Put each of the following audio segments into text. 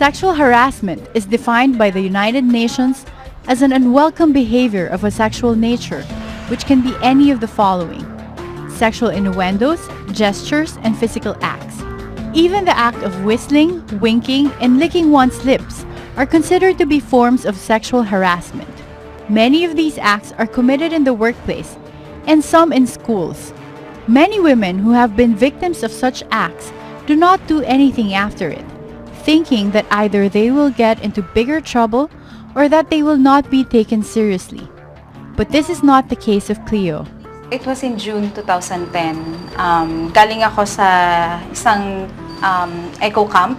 Sexual harassment is defined by the United Nations as an unwelcome behavior of a sexual nature, which can be any of the following: sexual innuendos, gestures, and physical acts. Even the act of whistling, winking, and licking one's lips are considered to be forms of sexual harassment. Many of these acts are committed in the workplace and some in schools. Many women who have been victims of such acts do not do anything after it, thinking that either they will get into bigger trouble or that they will not be taken seriously. But this is not the case of Cleo. It was in June 2010. Galing ako sa isang eco camp.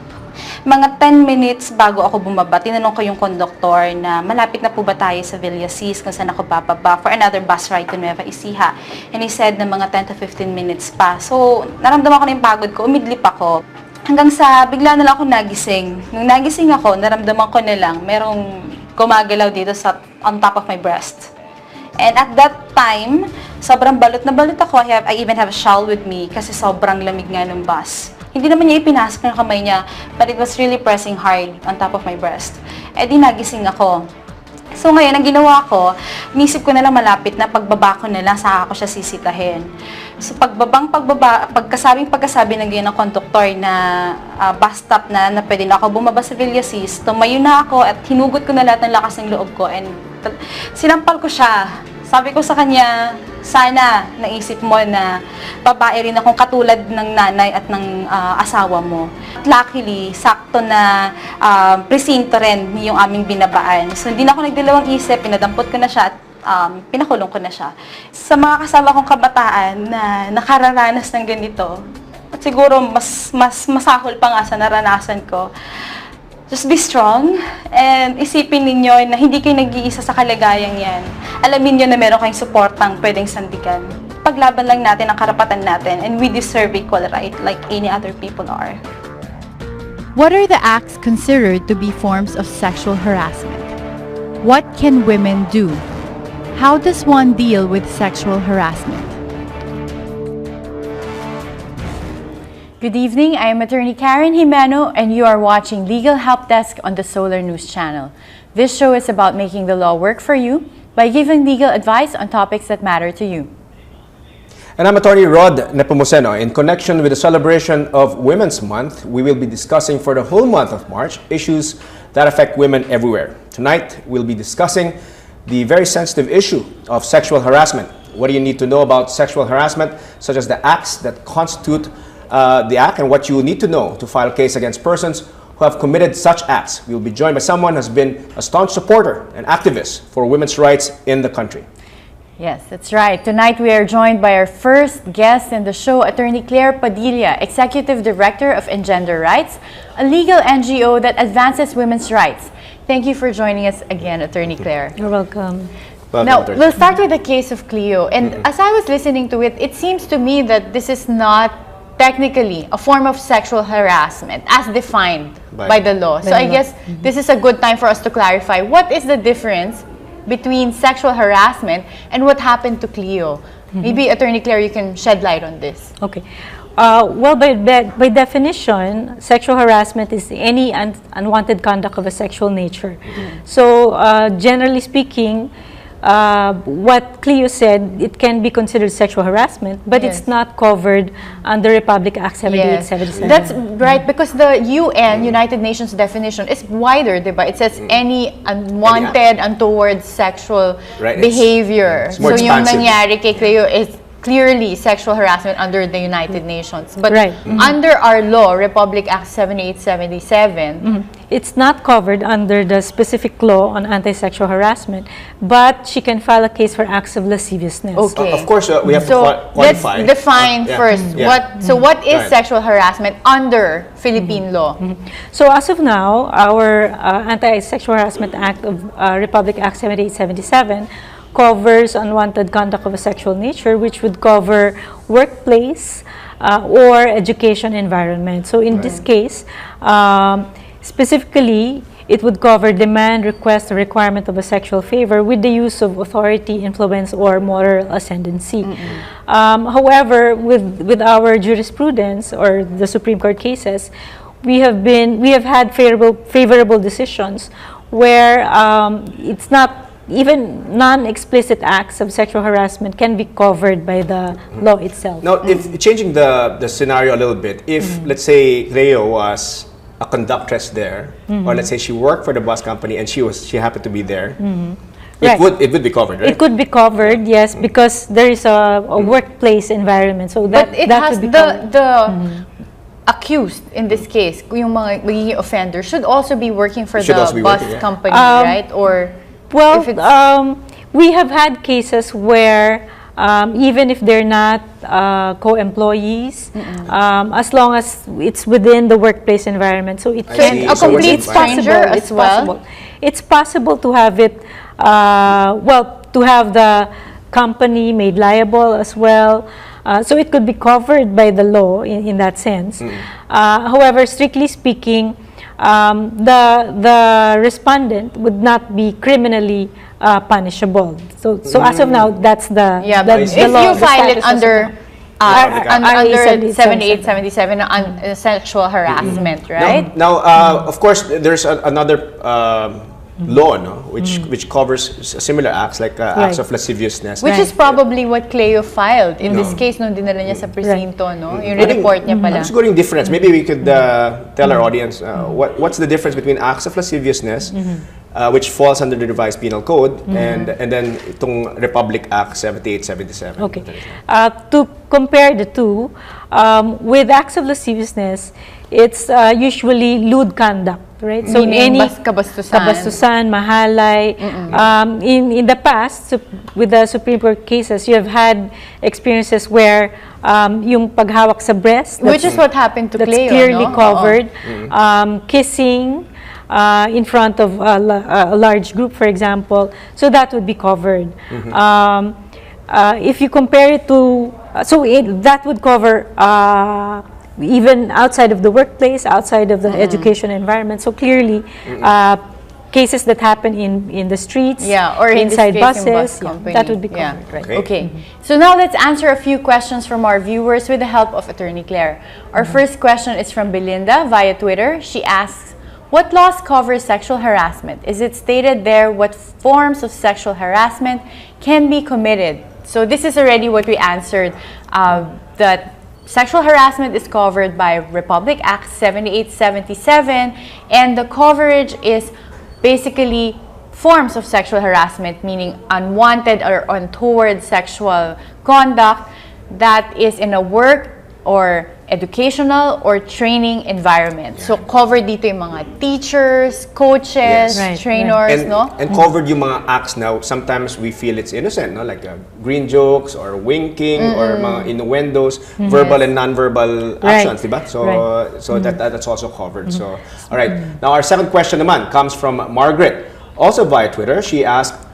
Mga 10 minutes bago ako bumaba, tinanong ko yung conductor na malapit na po ba tayo sa Villasis kung saan ako bababa for another bus ride to Nueva Ecija. And he said na mga 10 to 15 minutes pa. So, naramdaman ko na yung pagod ko, umidlip ako. Hanggang sa bigla na lang ako nagising. Nung nagising ako, naramdaman ko na lang merong gumagalaw dito on top of my breast. And at that time, sobrang balot na balot ako. I even have a shawl with me kasi sobrang lamig nga ng bus. Hindi naman niya ipinasok ng kamay niya, but it was really pressing hard on top of my breast. Eh di nagising ako. So ngayon, ang ginawa ko, inisip ko na lang malapit na pagbaba ko na lang, saka ako siya sisitahin. So pagkasabi ng ganyan ng conductor na bus stop na pwede na ako bumaba sa Villasis, tumayo na ako at hinugot ko na lahat ng lakas ng loob ko and sinampal ko siya. Sabi ko sa kanya, sana naisip mo na babae rin akong katulad ng nanay at ng asawa mo. At luckily, sakto na presinto rin yung aming binabaan. So hindi na ako nagdalawang isip, pinadampot ko na siya at pinakulong ko na siya. Sa mga kasama kong kabataan na nakararanas ng ganito, at siguro mas masahol pa nga sa naranasan ko, just be strong and isipin ninyo na hindi kayo nag-iisa sa kalagayang yan. Alamin nyo na meron kayong suportang pwedeng sandigan. Paglaban lang natin ang karapatan natin and we deserve equal right like any other people are. What are the acts considered to be forms of sexual harassment? What can women do? How does one deal with sexual harassment? Good evening, I am Attorney Karen Jimeno and you are watching Legal Help Desk on the Solar News Channel. This show is about making the law work for you by giving legal advice on topics that matter to you. And I'm Attorney Nepomuceno. In connection with the celebration of Women's Month, we will be discussing for the whole month of March issues that affect women everywhere. Tonight, we'll be discussing the very sensitive issue of sexual harassment. What do you need to know about sexual harassment, such as the acts that constitute the act and what you need to know to file a case against persons who have committed such acts. We will be joined by someone who has been a staunch supporter and activist for women's rights in the country. Yes, that's right. Tonight we are joined by our first guest in the show, Attorney Claire Padilla, Executive Director of Engender Rights, a legal NGO that advances women's rights. Thank you for joining us again, Attorney Claire. You're welcome. Now, we'll start with the case of Cleo. And as I was listening to it, it seems to me that this is not technically a form of sexual harassment as defined by the law. So I guess this is a good time for us to clarify what is the difference between sexual harassment and what happened to Cleo. Maybe Attorney Claire, you can shed light on this. Okay. Well, by definition, sexual harassment is any unwanted conduct of a sexual nature. So generally speaking, what Cleo said, it can be considered sexual harassment, but it's not covered under Republic Act 7877. That's right, because the UN, United Nations definition, is wider, diba? It says any unwanted, untoward sexual behavior. It's more so yung nangyari kay Cleo is clearly sexual harassment under the United Nations. But under our law, Republic Act 7877, it's not covered under the specific law on anti-sexual harassment, but she can file a case for acts of lasciviousness. Okay. Of course, we have to quantify. Let's define first. What is sexual harassment under Philippine law? So as of now, our Anti-Sexual Harassment Act of Republic Act 7877 covers unwanted conduct of a sexual nature, which would cover workplace or education environment. So in this case, specifically, it would cover demand, request, or requirement of a sexual favor with the use of authority, influence, or moral ascendancy. However, with our jurisprudence or the Supreme Court cases, we have had favorable decisions where it's not even non-explicit acts of sexual harassment can be covered by the law itself. Now, if changing the scenario a little bit, if let's say Leo was a conductress there, or let's say she worked for the bus company and she happened to be there, it would be covered, right? It could be covered, yes, because there is a workplace environment. So that But it that has would be covered. the accused in this case, yung mga magiging offender, should also be working for Should also the be bus working, yeah. company, right? Or Well, if it's we have had cases where even if they're not co-employees, as long as it's within the workplace environment, so it I can see. a So complete it's stranger possible, as it's well. possible. It's possible to have it, to have the company made liable as well. So it could be covered by the law in that sense. However, strictly speaking, the respondent would not be criminally punishable. So as of now, that's the Yeah, the, but the if law, you the file status it as of under now. under 7877. 7877 on sexual harassment, right? Now, of course, there's another law, no, which covers similar acts like acts of lasciviousness. Which is probably what Cleo filed in this case nung dinala niya sa presinto, no? Yung report niya pala. I'm just going difference. Maybe we could tell our audience what's the difference between acts of lasciviousness, which falls under the revised penal code, and then itong Republic Act 7877. Okay. To compare the two, with acts of lasciviousness, it's usually lewd conduct, right? So Meaning any kabastusan, mahalay. In the past, with the Supreme Court cases, you have had experiences where yung paghawak sa breast, which is what happened to that's Cleo, clearly no? covered. Kissing in front of a large group, for example, so that would be covered. If you compare it to, that would cover even outside of the workplace, outside of the education environment. So clearly, cases that happen in the streets, or in inside this case, yung bus buses, company. that would be covered. Right? Okay. So now let's answer a few questions from our viewers with the help of Attorney Claire. Our first question is from Belinda via Twitter. She asks, what laws cover sexual harassment? Is it stated there what forms of sexual harassment can be committed? So this is already what we answered, that sexual harassment is covered by Republic Act 7877, and the coverage is basically forms of sexual harassment, meaning unwanted or untoward sexual conduct that is in a work or educational or training environment. So covered dito yung mga teachers, coaches, trainers, no? And covered yung mga acts now, sometimes we feel it's innocent, no? Like green jokes or winking or mga innuendos, verbal and non-verbal actions, diba? So that's also covered. So, all right. Now our second question naman comes from Margaret, also via Twitter. She asked,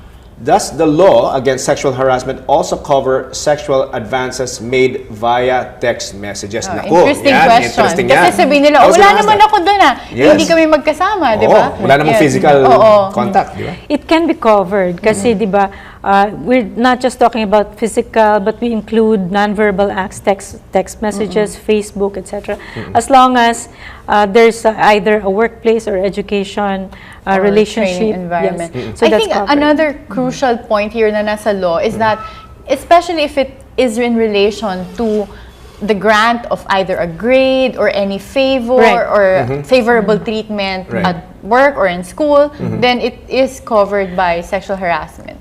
does the law against sexual harassment also cover sexual advances made via text messages? Naku, Interesting yan, question. interesting Kasi yan. sabihin nila, I was wala gonna ask naman that. ako doon Hindi kami magkasama, di ba? Wala namang physical contact, di ba? It can be covered kasi, di ba, we're not just talking about physical, but we include nonverbal acts, text messages, Facebook, etc. As long as there's either a workplace or education relationship environment. Yes. So I that's think covered. another crucial point here na nasa law is that, especially if it is in relation to the grant of either a grade or any favor or favorable treatment at work or in school, then it is covered by sexual harassment.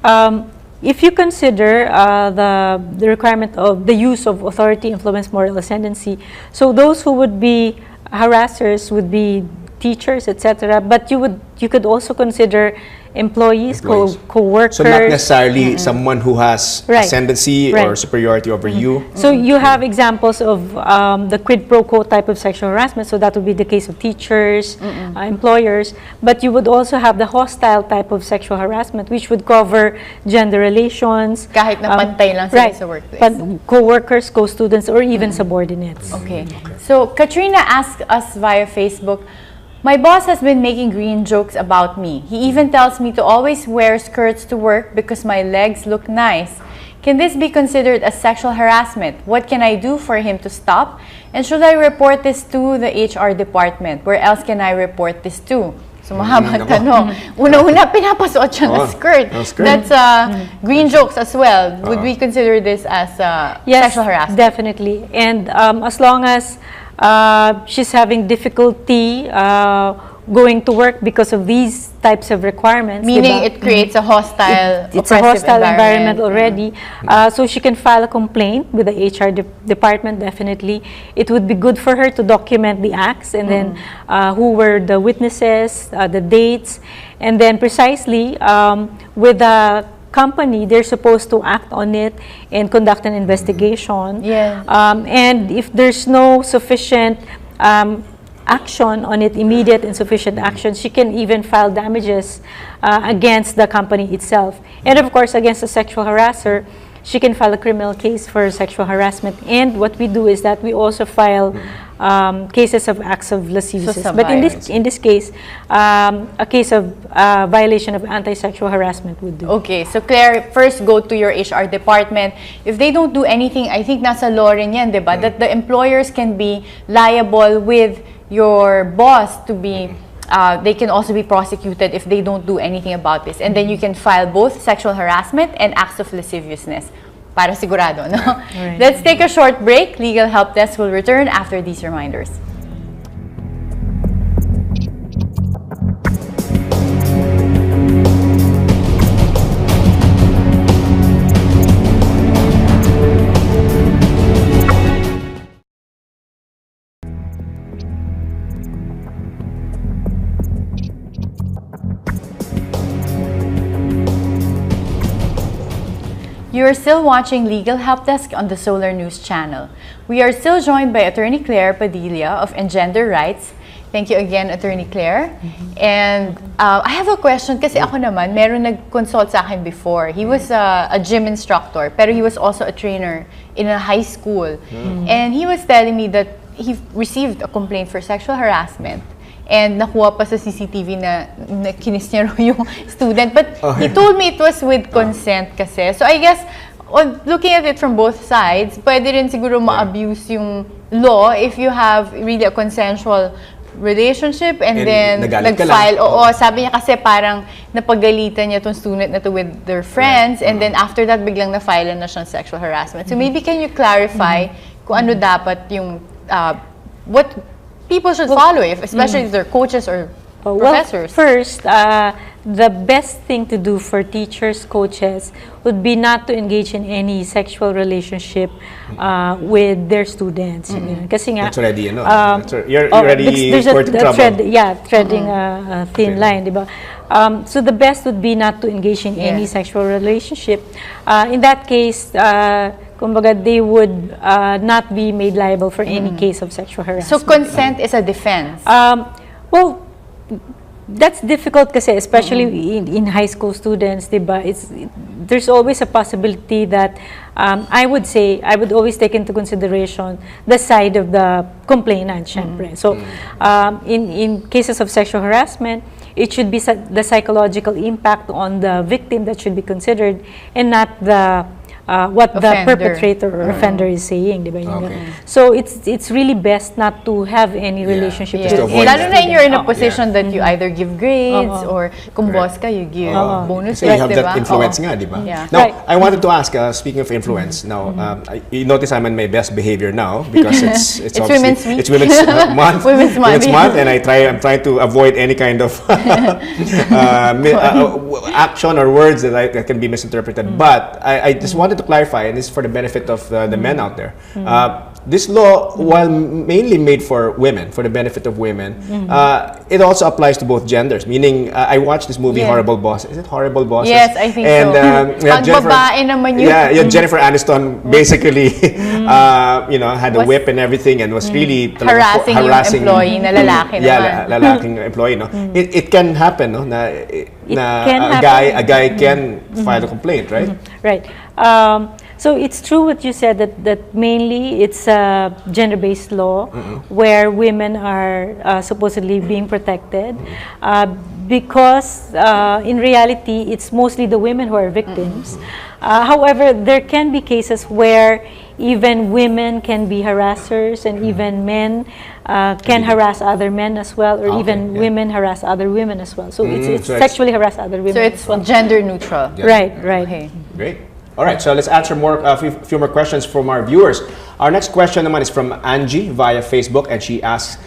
If you consider the requirement of the use of authority, influence, moral ascendancy, so those who would be harassers would be teachers, etc. But you could also consider employees. co-workers. So not necessarily someone who has ascendancy or superiority over you. So you have examples of the quid pro quo type of sexual harassment. So that would be the case of teachers, employers. But you would also have the hostile type of sexual harassment, which would cover gender relations. Kahit na pantay lang sila sa workplace. Co-workers, co-students, or even subordinates. Okay. So Katrina asked us via Facebook, my boss has been making green jokes about me. He even tells me to always wear skirts to work because my legs look nice. Can this be considered as sexual harassment? What can I do for him to stop? And should I report this to the HR department? Where else can I report this to? So, mahabang tanong. Una-una, pinapasuot siya ng skirt. That's green jokes as well. Would we consider this as sexual harassment? Definitely. And as long as she's having difficulty going to work because of these types of requirements. Meaning it creates a hostile, it's a hostile environment already. So she can file a complaint with the HR department, definitely. It would be good for her to document the acts and then who were the witnesses, the dates, and then precisely with the company, they're supposed to act on it and conduct an investigation. Yeah. And if there's no sufficient action on it, immediate and sufficient action, she can even file damages against the company itself. And of course, against the sexual harasser, she can file a criminal case for sexual harassment. And what we do is that we also file cases of acts of lasciviousness. But in this case, a case of violation of anti-sexual harassment would do. Okay, so Claire, first go to your HR department. If they don't do anything, I think nasa law rin yan, diba? That the employers can be liable with your boss to be, they can also be prosecuted if they don't do anything about this. And then you can file both sexual harassment and acts of lasciviousness. Para sigurado, no? Right. Let's take a short break. Legal Help Desk will return after these reminders. You are still watching Legal Help Desk on the Solar News channel. We are still joined by Attorney Claire Padilla of Engender Rights. Thank you again, Attorney Claire. And I have a question kasi ako naman, meron nag-consult sa akin before. He was a gym instructor, pero he was also a trainer in a high school. And he was telling me that he received a complaint for sexual harassment. And nakuha pa sa CCTV na kinis niya raw yung student. But he told me it was with consent kasi. So I guess, looking at it from both sides, pwede rin siguro ma-abuse yung law if you have really a consensual relationship and then nag-file. Oo, sabi niya kasi parang napagalitan niya tong student na to with their friends and then after that biglang na-file na siyang sexual harassment. So maybe can you clarify kung ano dapat yung, what people should follow, especially if they're coaches or professors? Well, first, the best thing to do for teachers, coaches, would be not to engage in any sexual relationship with their students. Kasi nga, that's already, you know, you're already courting trouble. Treading a thin line, diba? So the best would be not to engage in any sexual relationship. In that case, kumbaga, they would not be made liable for any case of sexual harassment. So consent is a defense? Well, that's difficult kasi, especially in high school students, diba? There's always a possibility that I would say, I would always take into consideration the side of the complainant, syempre. So in cases of sexual harassment, it should be the psychological impact on the victim that should be considered and not the what the perpetrator or offender is saying, di ba? So it's really best not to have any relationship. Lalo na you're in a position that you either give grades or kung boss ka, you give bonus. So you have that influence nga, di ba? Now, I wanted to ask, speaking of influence, now, you notice I'm on my best behavior now because it's Women's Week. It's Women's Month. Women's Month, and I'm trying to avoid any kind of action or words that can be misinterpreted. But I just wanted to clarify, and this is for the benefit of the men out there. This law, while mainly made for women, for the benefit of women, it also applies to both genders. Meaning, I watched this movie, Horrible Bosses. Is it Horrible Bosses? Yes, I think so. Jennifer Aniston basically, you know, had a whip and everything, and was really harassing yung employee na lalaki naman. Lalaking employee. No, it can happen. No, a guy can file a complaint, right? Right. So it's true what you said, that mainly it's a gender-based law where women are supposedly being protected, because in reality it's mostly the women who are victims. However, there can be cases where even women can be harassers, and even men can harass other men as well, or even women harass other women as well. So it's so sexually harass other women. So it's gender neutral. Yeah. Right, right. Okay. Great. All right, so let's answer a few more questions from our viewers. Our next question naman is from Angie via Facebook, and she asks,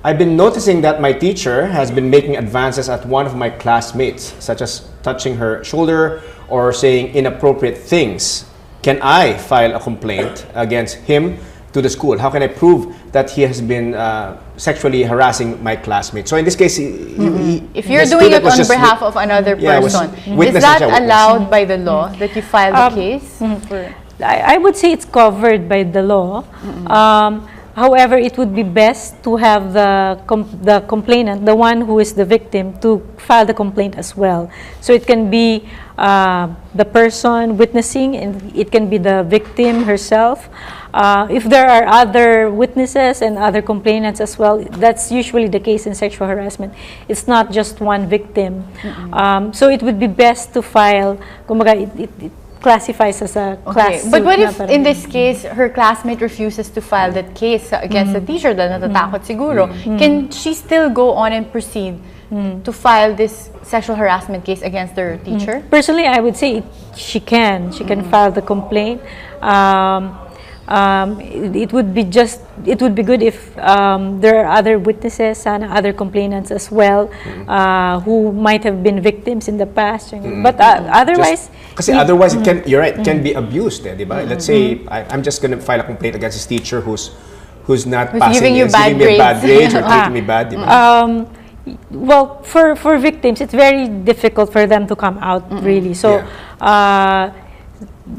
I've been noticing that my teacher has been making advances at one of my classmates, such as touching her shoulder or saying inappropriate things. Can I file a complaint against him to the school? How can I prove that he has been sexually harassing my classmate? So in this case, if you're doing it on behalf of another person, is that allowed by the law that you file the case? I would say it's covered by the law. However, it would be best to have the complainant, the one who is the victim, to file the complaint as well. So it can be the person witnessing, and it can be the victim herself. If there are other witnesses and other complainants as well, that's usually the case in sexual harassment. It's not just one victim. So it would be best to file, kumbaga, it classifies as a class. But what if in this case her classmate refuses to file that case against the teacher, dahil natatakot siguro? Can she still go on and proceed to file this sexual harassment case against her teacher? Personally, I would say she can file the complaint. It would be good if there are other witnesses and other complainants as well who might have been victims in the past. But otherwise, because otherwise it can, you're right, it can be abused, eh, diba? Let's say I'm just going to file a complaint against this teacher who's not passing, giving you bad grades or treating me bad, diba? Well, for victims, it's very difficult for them to come out, really. So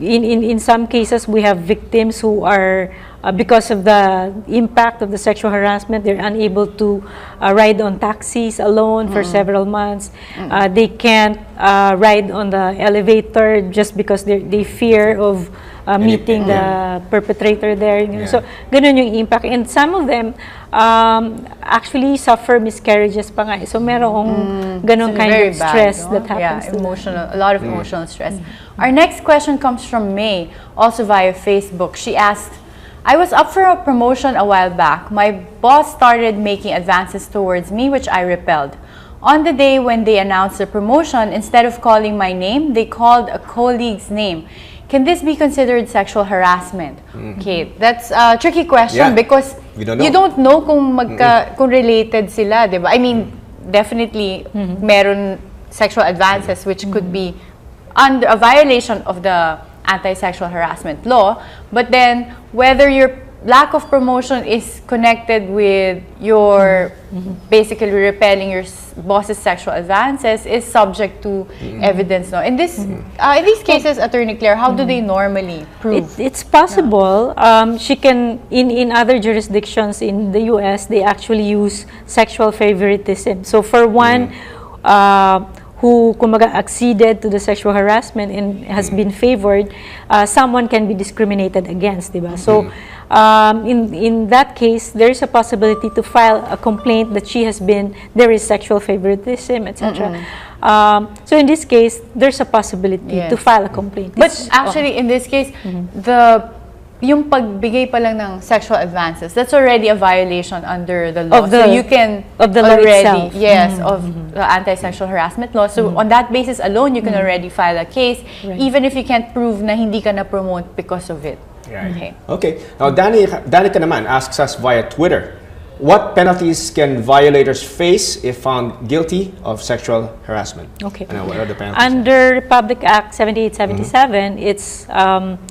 in some cases, we have victims who are, because of the impact of the sexual harassment, they're unable to ride on taxis alone for several months. They can't ride on the elevator just because they fear of meeting the perpetrator there. So, ganun yung impact. And some of them actually suffer miscarriages pa nga. So, merong ganun kind of stress that happens to them. A lot of emotional stress. Our next question comes from May, also via Facebook. She asked, I was up for a promotion a while back. My boss started making advances towards me, which I repelled. On the day when they announced the promotion, instead of calling my name, they called a colleague's name. Can this be considered sexual harassment? Okay, that's a tricky question because you don't know kung related sila, diba? I mean, definitely meron sexual advances which could be under a violation of the anti-sexual harassment law, but then whether your lack of promotion is connected with your basically repelling your boss's sexual advances is subject to evidence. No, in these cases, Attorney Claire, how do they normally prove? It's possible. She can in other jurisdictions in the U.S. they actually use sexual favoritism. So for one who kumaga acceded to the sexual harassment and has been favored, someone can be discriminated against, diba? So in that case, there is a possibility to file a complaint that there is sexual favoritism, etc. So in this case, there's a possibility to file a complaint. But actually, in this case, yung pagbigay pa lang ng sexual advances, that's already a violation under the law. So you can of the law itself. Yes, of the anti-sexual harassment law. So on that basis alone, you can already file a case, even if you can't prove na hindi ka na-promote because of it. Right. Okay. Now, Danica naman asks us via Twitter, what penalties can violators face if found guilty of sexual harassment? Okay. What are the penalties? Under Republic Act 7877, it's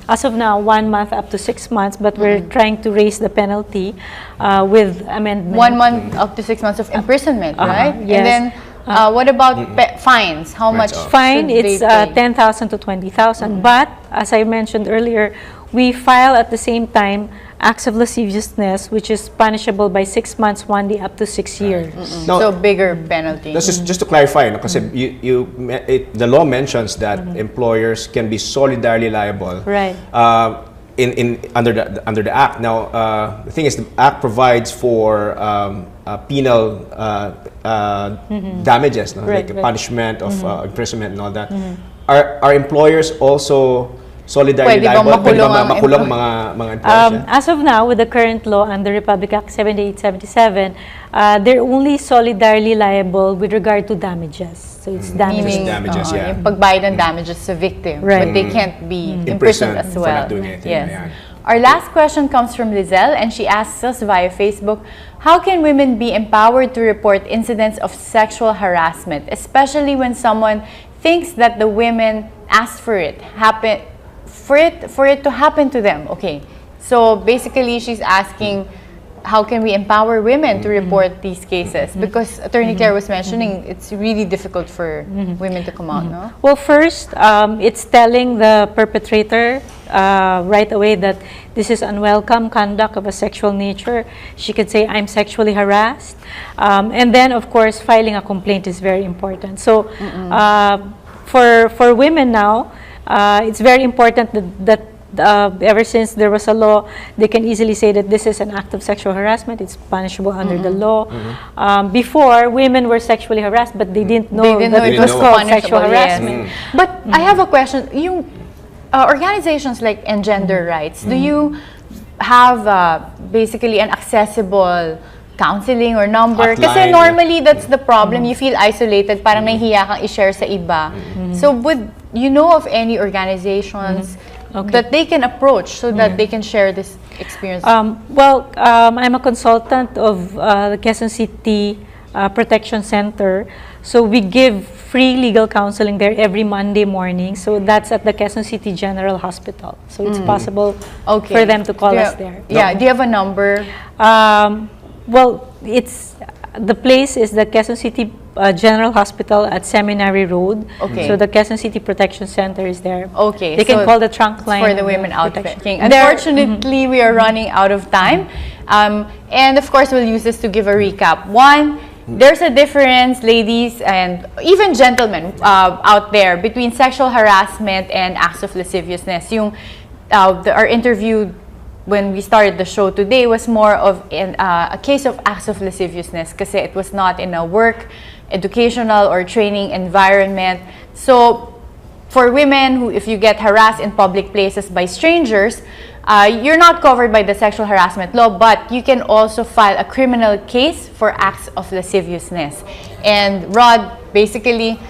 as of now 1 month up to 6 months, but we're trying to raise the penalty with amendment. 1 month up to 6 months of imprisonment, right? Yes. And then what about fines? How much? Fine, it's 10,000 to 20,000. But as I mentioned earlier, we file at the same time acts of lasciviousness, which is punishable by 6 months, 1 day, up to 6 years. Now, So bigger penalty. that's just to clarify, no, kasi the law mentions that employers can be solidarily liable, Right. Under the act. Now, the thing is, the act provides for penal damages, no? Right, like right. punishment of imprisonment and all that. Are employers also solidarily Pwede bang liable? Pwede makulong ba ang makulong mga employers? Yeah? As of now, with the current law under Republic Act 7877, they're only solidarily liable with regard to damages. So it's damages. Meaning, damages, yeah. yung pagbayad ng damages sa victim. Right. But they can't be Imprisoned imprisoned as for well. not doing anything, Yes. yeah. Our last question comes from Lizelle, and she asks us via Facebook, how can women be empowered to report incidents of sexual harassment, especially when someone thinks that the women asked for it to happen to them? Okay, so basically she's asking, how can we empower women to report these cases? Because Attorney Claire was mentioning, it's really difficult for women to come out, no? Well, first, it's telling the perpetrator right away that this is unwelcome conduct of a sexual nature. She could say, I'm sexually harassed. And then, of course, filing a complaint is very important. So, for women now, it's very important that ever since there was a law, they can easily say that this is an act of sexual harassment. It's punishable under the law. Before, women were sexually harassed, but they didn't know that it was called sexual harassment. But I have a question. Yung organizations like Engender Rights, do you have basically an accessible counseling or number? Kasi Hotline, normally that's the problem. You feel isolated, parang nahihiya kang i-share sa iba. So would you know of any organizations that they can approach so that they can share this experience? I'm a consultant of the Quezon City Protection Center. So we give free legal counseling there every Monday morning. So that's at the Quezon City General Hospital. So it's possible for them to call us there. Yeah, do you have a number? Well, the place is the Quezon City General Hospital at Seminary Road. Okay. So the Quezon City Protection Center is there. Okay. They can call the trunk line for the of women protection. outfitting. Unfortunately, we are running out of time. And of course, we'll use this to give a recap. One, there's a difference, ladies and even gentlemen out there, between sexual harassment and acts of lasciviousness. Our interview when we started the show today was more of a case of acts of lasciviousness kasi it was not in a work, educational, or training environment. So for women who, if you get harassed in public places by strangers, you're not covered by the sexual harassment law, but you can also file a criminal case for acts of lasciviousness. And Rod, basically,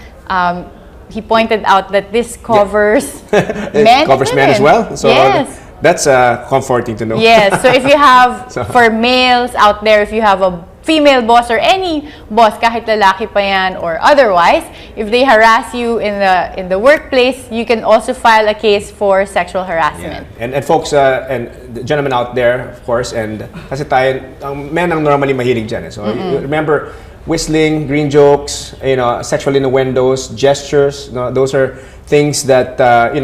he pointed out that this covers men. It covers men as well. So yes. That's comforting to know. Yes. So if you have, for males out there, if you have a female boss or any boss, kahit lalaki pa yan or otherwise, if they harass you in the workplace, you can also file a case for sexual harassment. Yeah. And folks, and the gentlemen out there, of course, and kasi tayo, men ang normally mahilig dyan. So you remember, whistling, green jokes, sexual innuendos, gestures, those are things that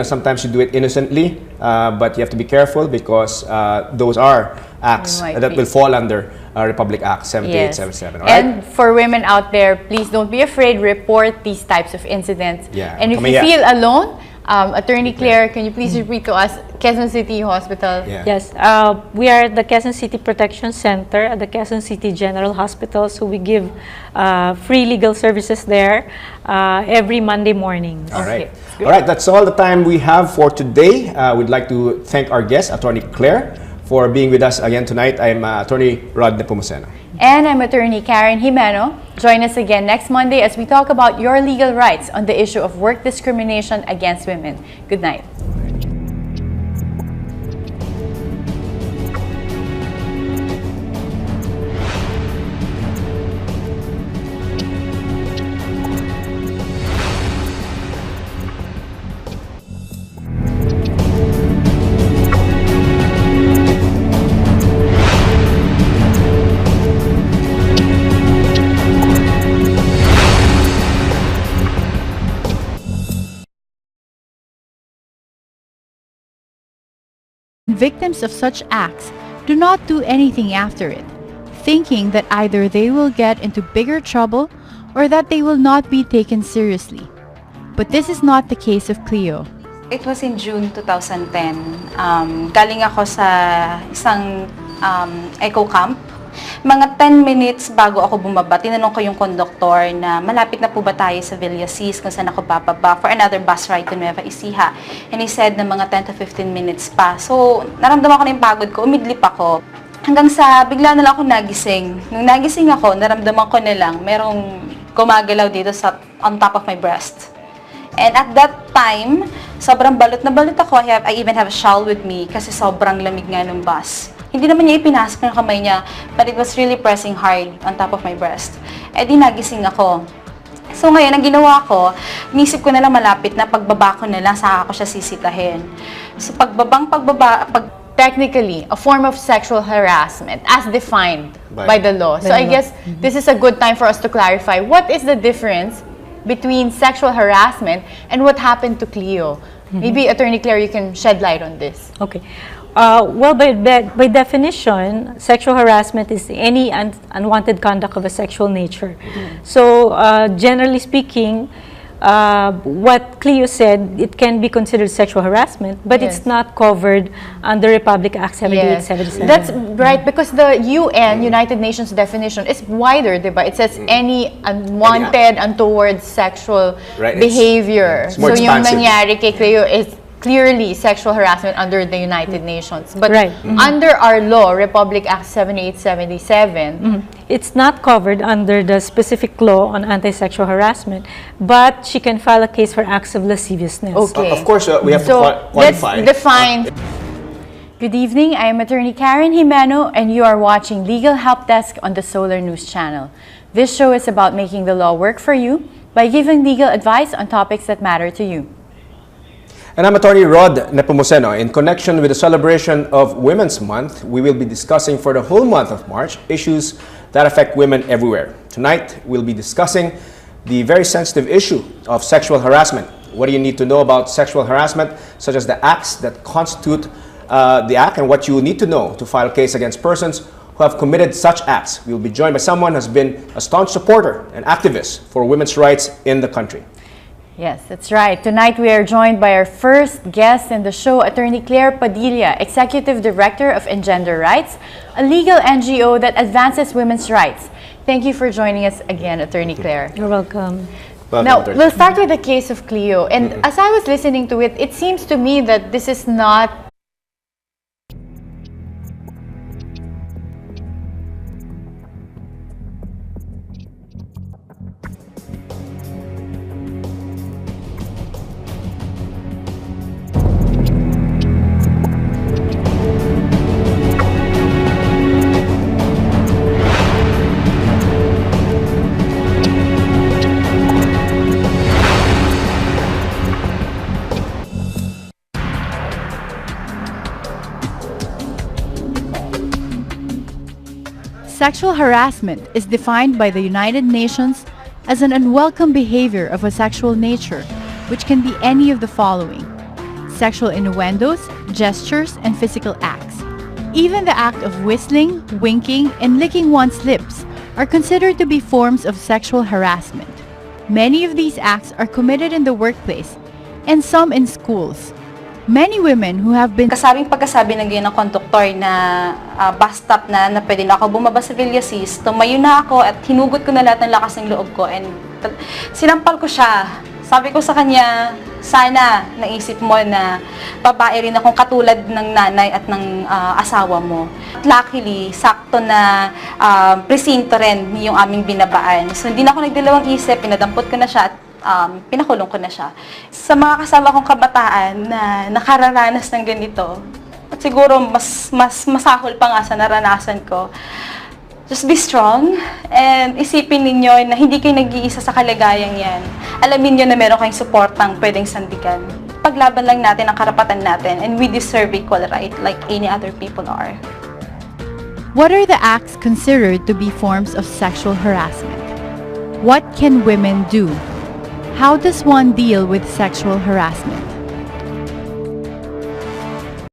sometimes you do it innocently, but you have to be careful because those are acts that will fall under Republic Act 7877. Yes. And for women out there, please don't be afraid. Report these types of incidents. Yeah. And if you feel alone, Attorney Claire, can you please repeat to us Quezon City Hospital? Yeah. Yes, we are at the Quezon City Protection Center at the Quezon City General Hospital. So we give free legal services there every Monday morning. All right. All right, that's all the time we have for today. We'd like to thank our guest, Attorney Claire, for being with us again tonight. I'm Attorney Rod Nepomuceno. And I'm Attorney Karen Jimeno. Join us again next Monday as we talk about your legal rights on the issue of work discrimination against women. Good night. Victims of such acts do not do anything after it, thinking that either they will get into bigger trouble or that they will not be taken seriously. But this is not the case of Cleo. It was in June 2010. Galing ako sa isang eco camp. Mga 10 minutes bago ako bumaba, tinanong ko yung conductor na malapit na po ba tayo sa Villasis kung saan ako bababa for another bus ride to Nueva Ecija. And he said na mga 10 to 15 minutes pa. So, naramdaman ko na yung pagod ko, umidlip ako. Hanggang sa bigla na lang ako nagising. Nung nagising ako, naramdaman ko na lang merong gumagalaw dito on top of my breast. And at that time, sobrang balot na balot ako. I even have a shawl with me kasi sobrang lamig nga ng bus. Hindi naman niya ipinasok ng kamay niya, but it was really pressing hard on top of my breast. Eh di nagising ako. So ngayon, ang ginawa ko, inisip ko na lang malapit na pagbaba ko na lang, saka ako siya sisitahin. So Technically, a form of sexual harassment as defined by the law. So I guess this is a good time for us to clarify what is the difference between sexual harassment and what happened to Cleo. Maybe Attorney Claire, you can shed light on this. Okay. Well, by definition, sexual harassment is any unwanted conduct of a sexual nature. So, generally speaking, what Cleo said, it can be considered sexual harassment, but it's not covered under Republic Act 7877. That's right, because the UN, United Nations definition, is wider, diba? It says any unwanted, untoward sexual behavior. It's more so yung expansive. nangyari kay Cleo is clearly sexual harassment under the United Nations. But under our law, Republic Act 7877, it's not covered under the specific law on anti-sexual harassment, but she can file a case for acts of lasciviousness. Okay. Of course, we have So to qualify. let's define. Good evening, I am Attorney Karen Jimeno, and you are watching Legal Help Desk on the Solar News Channel. This show is about making the law work for you by giving legal advice on topics that matter to you. And I'm Atty. Rod Nepomuceno. In connection with the celebration of Women's Month, we will be discussing for the whole month of March issues that affect women everywhere. Tonight, we'll be discussing the very sensitive issue of sexual harassment. What do you need to know about sexual harassment, such as the acts that constitute the act and what you need to know to file a case against persons who have committed such acts. We'll be joined by someone who has been a staunch supporter and activist for women's rights in the country. Yes, that's right. Tonight we are joined by our first guest in the show, Attorney Claire Padilla, Executive Director of Engender Rights, a legal NGO that advances women's rights. Thank you for joining us again, Attorney Claire. You're welcome. Now, we'll start with the case of Cleo. And as I was listening to it, it seems to me that this is not Sexual harassment is defined by the United Nations as an unwelcome behavior of a sexual nature, which can be any of the following: sexual innuendos, gestures, and physical acts. Even the act of whistling, winking, and licking one's lips are considered to be forms of sexual harassment. Many of these acts are committed in the workplace and some in schools. Many women who have been Pagkasabi ng ganyan ng conductor na bus stop na pwede na ako bumaba sa Villasis, tumayo na ako at hinugot ko na lahat ng lakas ng loob ko and sinampal ko siya. Sabi ko sa kanya, sana naisip mo na babae rin akong katulad ng nanay at ng asawa mo. At luckily, sakto na presinto rin yung aming binabaan. So hindi na ako nagdalawang isip, pinadampot ko na siya at pinakulong ko na siya. Sa mga kasama kong kabataan na nakararanas ng ganito, at siguro mas masahol pa nga sa naranasan ko, just be strong and isipin ninyo na hindi kayo nag-iisa sa kalagayang yan. Alamin nyo na meron kayong supportang pwedeng sandigan. Paglaban lang natin ang karapatan natin and we deserve equal right like any other people are. What are the acts considered to be forms of sexual harassment? What can women do? How does one deal with sexual harassment?